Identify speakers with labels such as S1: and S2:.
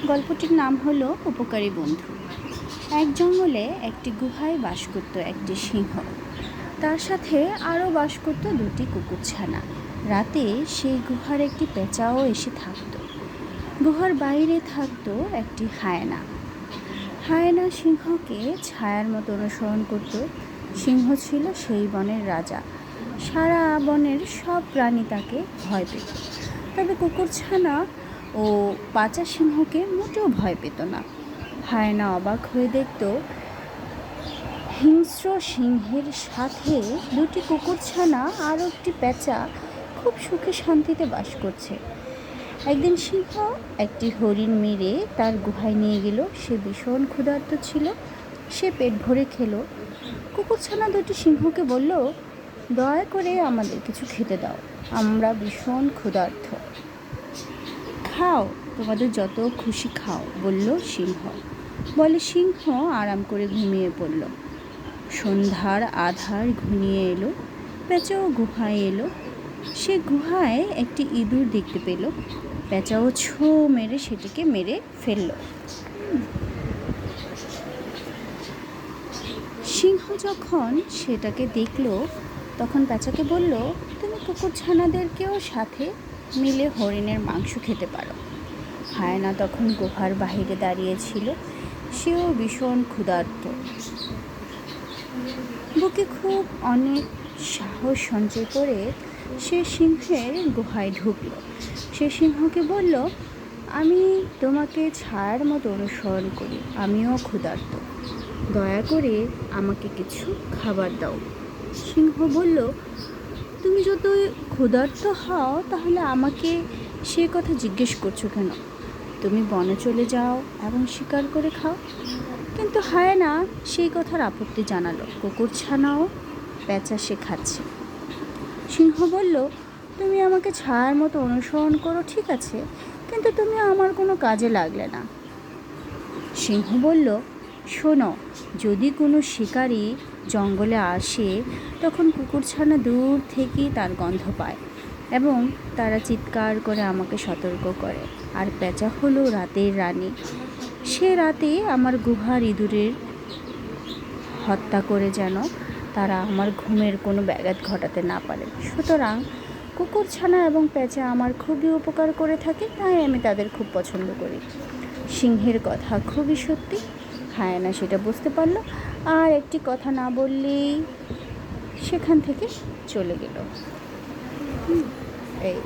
S1: গল্পটির নাম হলো উপকারী বন্ধু। এক জঙ্গলে একটি গুহায় বাস করত একটি সিংহ। তার সাথে আরও বাস করত দুটি কুকুরছানা। রাতে সেই গুহার একটি পেঁচাও এসে থাকত। গুহার বাইরে থাকত একটি হায়না। হায়না সিংহকে ছায়ার মতো অনুসরণ করত। সিংহ ছিল সেই বনের রাজা। সারা বনের সব প্রাণী তাকে ভয় পেত, তবে কুকুরছানা ও পাচা সিংহকে মোটেও ভয় পেত না। হায়না অবাক হয়ে দেখত হিংস্র সিংহের সাথে দুটি কুকুরছানা আর একটি পেঁচা খুব সুখে শান্তিতে বাস করছে। একদিন সিংহ একটি হরিণ মেরে তার গুহায় নিয়ে গেল। সে ভীষণ ক্ষুধার্ত ছিল। সে পেট ভরে খেলো। কুকুরছানা দুটি সিংহকে বলল, দয়া করে আমাদের কিছু খেতে দাও, আমরা ভীষণ ক্ষুধার্ত। খাও, তোমাদের যত খুশি খাও, বলল সিংহ। বলে সিংহ আরাম করে ঘুমিয়ে পড়ল। সন্ধ্যার আধার ঘনিয়ে এলো। পেঁচাও গুহায় এলো। সে গুহায় একটি ইঁদুর দেখতে পেল। পেঁচাও ছো মেরে সেটিকে মেরে ফেলল। সিংহ যখন সেটাকে দেখল তখন পেঁচাকে বলল, তুমি কুকুরছানাদেরকেও সাথে মিলে হরিণের মাংস খেতে পারো। হায়না তখন গুহার বাহিরে দাঁড়িয়েছিল। সেও ভীষণ ক্ষুধার্ত। বুকে খুব অনেক সাহস সঞ্চয় করে সে সিংহের গুহায় ঢুকল। সে সিংহকে বলল, আমি তোমাকে ছায়ার মতো অনুসরণ করি, আমিও ক্ষুধার্ত, দয়া করে আমাকে কিছু খাবার দাও। সিংহ বলল, তুমি যতই ক্ষুধার্ত হও তাহলে আমাকে সে কথা জিজ্ঞেস করছো কেন? তুমি বনে চলে যাও এবং শিকার করে খাও। কিন্তু হায়না সেই কথার আপত্তি জানালো। কুকুরছানাও পেঁচা সে খাচ্ছে। সিংহ বলল, তুমি আমাকে ছায়ার মতো অনুসরণ করো ঠিক আছে, কিন্তু তুমি আমার কোনো কাজে লাগলে না। সিংহ বলল, শোনো, যদি কোনো শিকারী জঙ্গলে আসে তখন কুকুরছানা দূর থেকেই তার গন্ধ পায় এবং তারা চিৎকার করে আমাকে সতর্ক করে। আর পেঁচা হলো রাতের রানী। সে রাতে আমার গুহার ইঁদুরের হত্যা করে যেন তারা আমার ঘুমের কোনো ব্যাঘাত ঘটাতে না পারে। সুতরাং কুকুরছানা এবং পেঁচা আমার খুবই উপকার করে থাকে, তাই আমি তাদের খুব পছন্দ করি। সিংহের কথা খুবই সত্যি। হায়না সেটা বুঝতে পারল আর একটি কথা না বললেই সেখান থেকে চলে গেল। এই